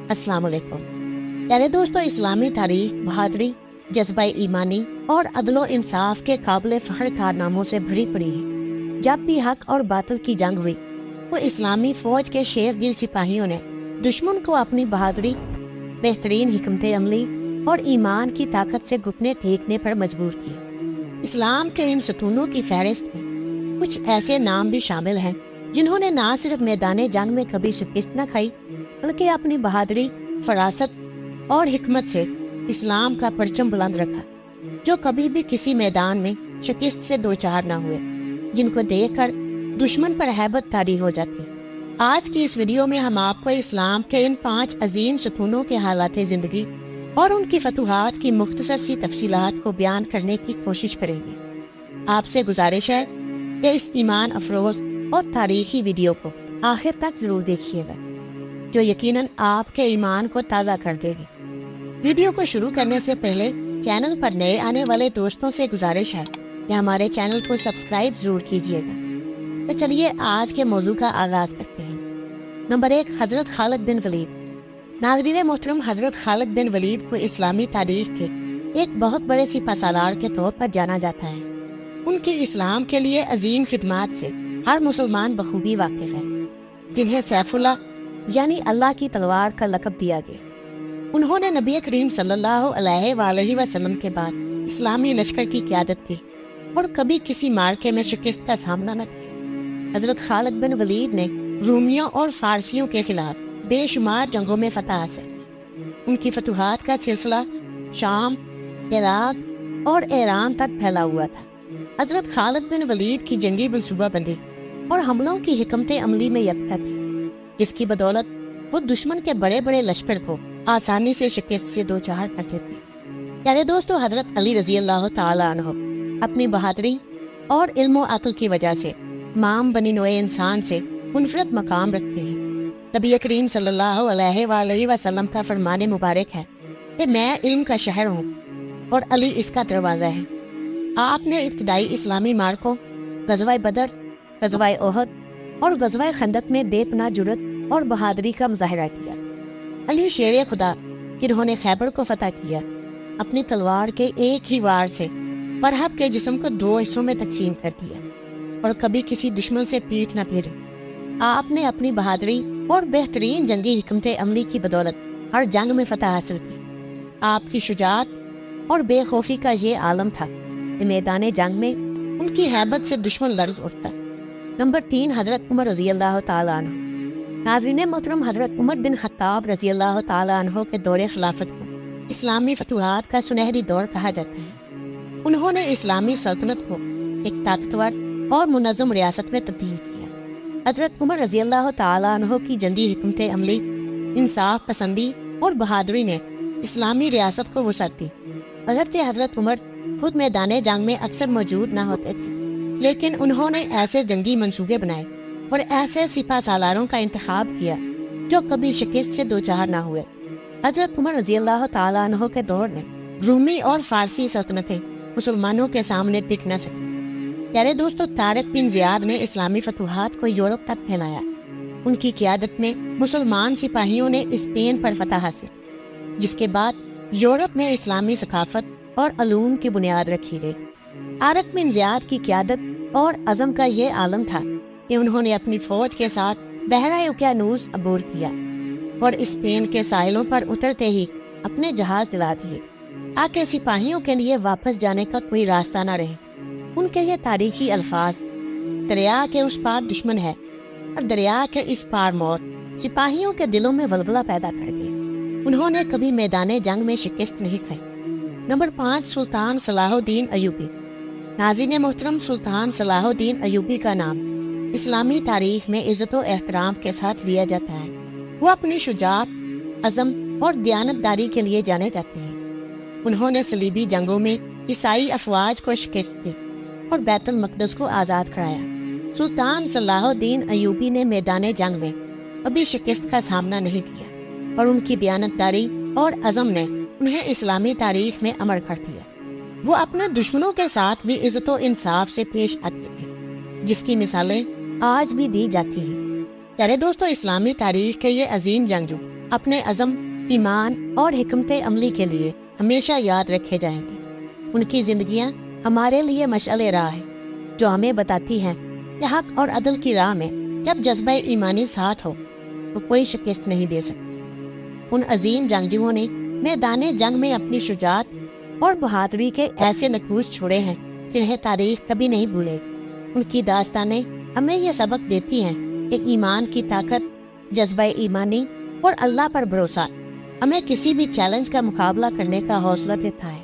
अस्सलाम वालेकुम। प्यारे दोस्तों, इस्लामी तारीख बहादुरी, जज्बा ईमानी और अदलो इंसाफ के काबिल फख्र कारनामों से भरी पड़ी है। जब भी हक और बातिल की जंग हुई, वो इस्लामी फौज के शेरदिल सिपाहियों ने दुश्मन को अपनी बहादुरी, बेहतरीन हिकमत अमली और ईमान की ताकत से घुटने टेकने पर मजबूर किया। इस्लाम के इन सतूनों की फहरिस्त में कुछ ऐसे नाम भी शामिल हैं जिन्होंने न सिर्फ मैदान जंग में कभी शिकस्त न खाई, बल्कि अपनी बहादुरी, फरासत और हिकमत से इस्लाम का परचम बुलंद रखा, जो कभी भी किसी मैदान में शिकस्त से दो चार न हुए, जिनको देखकर दुश्मन पर हैबत तारी हो जाती। आज की इस वीडियो में हम आपको इस्लाम के इन 5 अजीम सतूनों के हालात जिंदगी और उनकी फतूहात की मुख्तसर सी तफसीलात को बयान करने की कोशिश करेंगे। आपसे गुजारिश है कि इस ईमान अफरोज और तारीखी वीडियो को आखिर तक जरूर देखिएगा, जो यकीनन आपके ईमान को ताज़ा कर देगी। वीडियो को शुरू करने से पहले चैनल पर नए आने वाले दोस्तों से गुजारिश है कि हमारे चैनल को सब्सक्राइब जरूर कीजिएगा। तो चलिए आज के मौजू का आगाज करते हैं। नंबर 1, हजरत खालिद बिन वलीद। नाज़रीन मोहतरम, हजरत खालिद बिन वलीद को इस्लामी तारीख के एक बहुत बड़े सिपहसालार के तौर पर जाना जाता है। उनकी इस्लाम के लिए अजीम खिदमात से हर मुसलमान बखूबी वाकिफ है, जिन्हें सैफुल्लाह यानी अल्लाह की तलवार का लक़ब दिया गया। उन्होंने नबी करीम सल्लल्लाहु अलैहि वसल्लम के बाद इस्लामी लश्कर की क़यादत की और कभी किसी मार्के में शिकस्त का सामना न किया। हजरत खालिद बिन वलीद ने रूमियों और फारसियों के खिलाफ बेशुमार जंगों में फतह हासिल की। उनकी फतूहात का सिलसिला शाम, इराक और ईरान तक फैला हुआ था। हजरत खालिद बिन वलीद की जंगी मनसूबाबंदी और हमलों की हिकमत अमली में यकता थी, जिसकी बदौलत वो दुश्मन के बड़े बड़े लश्कर को आसानी से शिकस्त से दो चार करते थे। प्यारे दोस्तों, हजरत अली रजी अल्लाह तआला अन्हु अपनी बहादुरी और इल्म व अक्ल की वजह से इमाम बनी नोए इंसान से मुनफरद मकाम रखते हैं। नबी करीम सल्लल्लाहु अलैहि वसल्लम का फरमान मुबारक है कि मैं इल्म का शहर हूँ और अली इसका दरवाज़ा है। आपने इब्तिदाई इस्लामी मार्कों, गज़वा बदर, गज़वा ओहद और गज़वा खंदक में बेपनाह जुर्रत और बहादुरी का मुजाहिरा किया। अली शेर खुदा, जिन्होंने खैबर को फतह किया, अपनी तलवार के एक ही वार से फरहब के जिस्म को 2 हिस्सों में तकसीम कर दिया और कभी किसी दुश्मन से पीठ न फेरी। आपने अपनी बहादुरी और बेहतरीन जंगी हिकमत अमली की बदौलत हर जंग में फतह हासिल की। आपकी शुजाअत और बेखौफी का ये आलम था कि मैदान जंग में उनकी हैबत से दुश्मन लर्ज़ उठता। नंबर 3, हजरत उमर रज़ी अल्लाह तआला अन्हु। नाज़रीन मोहतरम, हजरत उमर बिन खत्ताब रज़ी अल्लाह तआला अन्हु के दौरे खिलाफत को इस्लामी फतूहात का सुनहरी दौर कहा जाता है। उन्होंने इस्लामी सल्तनत को एक ताकतवर और मुनज़्ज़म रियासत में तब्दील किया। हजरत उमर रज़ी अल्लाह तआला अन्हु की जंगी हिकमत अमली, इंसाफ पसंदी और बहादुरी ने इस्लामी रियासत को वसअत दी। अगरचे हजरत उमर खुद मैदान जंग में अक्सर मौजूद न होते थे, लेकिन उन्होंने ऐसे जंगी मंसूबे बनाए और ऐसे सिपह सालारों का इंतखाब किया जो कभी शिकस्त से दो चार न हुए। हजरत उमर रज़ी अल्लाह तआला अन्हु के दौर में रूमी और फारसी सल्तनतें मुसलमानों के सामने टिक न सकी। प्यारे दोस्तों, तारिक बिन ज़ियाद ने इस्लामी फतूहात को यूरोप तक फैलाया। उनकी क़यादत में मुसलमान सिपाहियों ने स्पेन पर फतह हासिल, जिसके बाद यूरोप में इस्लामी सकाफत और अलूम की बुनियाद रखी गई। तारिक बिन ज़ियाद की क़यादत और अज़म का ये आलम था कि उन्होंने अपनी फौज के साथ बहरा उकियानूस अबूर किया और स्पेन के साहिलों पर उतरते ही अपने जहाज दिला दिए, ताकि सिपाहियों के लिए वापस जाने का कोई रास्ता न रहे। उनके ये तारीखी अल्फाज, दरिया के उस पार दुश्मन है और दरिया के इस पार मौत, सिपाहियों के दिलों में वलवला पैदा कर गए। उन्होंने कभी मैदान जंग में शिकस्त नहीं खाई। नंबर 5, सुल्तान सलाहुद्दीन अय्यूबी। नाज़रीन मोहतरम, सुल्तान सलाहुद्दीन अय्यूबी का नाम इस्लामी तारीख में इज्जत व एहतराम के साथ लिया जाता है। वो अपनी शुजाअत, अज़म और दयानतदारी के लिए जाने जाते हैं। उन्होंने सलीबी जंगों में ईसाई अफवाज को शिकस्त दी और बैतुल मक़दस को आज़ाद कराया। सुल्तान सलाहुद्दीन अय्यूबी ने मैदान जंग में कभी शिकस्त का सामना नहीं किया और उनकी दयानतदारी और अज़म ने उन्हें इस्लामी तारीख में अमर कर दिया। वो अपने दुश्मनों के साथ भी इज्जत व इंसाफ से पेश आते थे, जिसकी मिसालें आज भी दी जाती हैं। प्यारे दोस्तों, इस्लामी तारीख के ये अजीम जंगजू اپنے عزم، ایمان اور حکمت عملی کے لیے ہمیشہ یاد رکھے جائیں گے۔ ان کی زندگیاں ہمارے لیے مشعل راہ ہے، جو ہمیں بتاتی ہیں کہ حق اور عدل کی راہ میں جب جذبہ ایمانی ساتھ ہو تو کوئی شکست نہیں دے سکتی۔ ان عظیم جنگجوؤں نے میدان جنگ میں اپنی شجاعت اور بہادری کے ایسے نقوش چھوڑے ہیں جنہیں تاریخ کبھی نہیں بھولے گی۔ ان کی داستانیں ہمیں یہ سبق دیتی ہیں کہ ایمان کی طاقت، جذبہ ایمانی اور اللہ پر بھروسہ ہمیں کسی بھی چیلنج کا مقابلہ کرنے کا حوصلہ دیتا ہے۔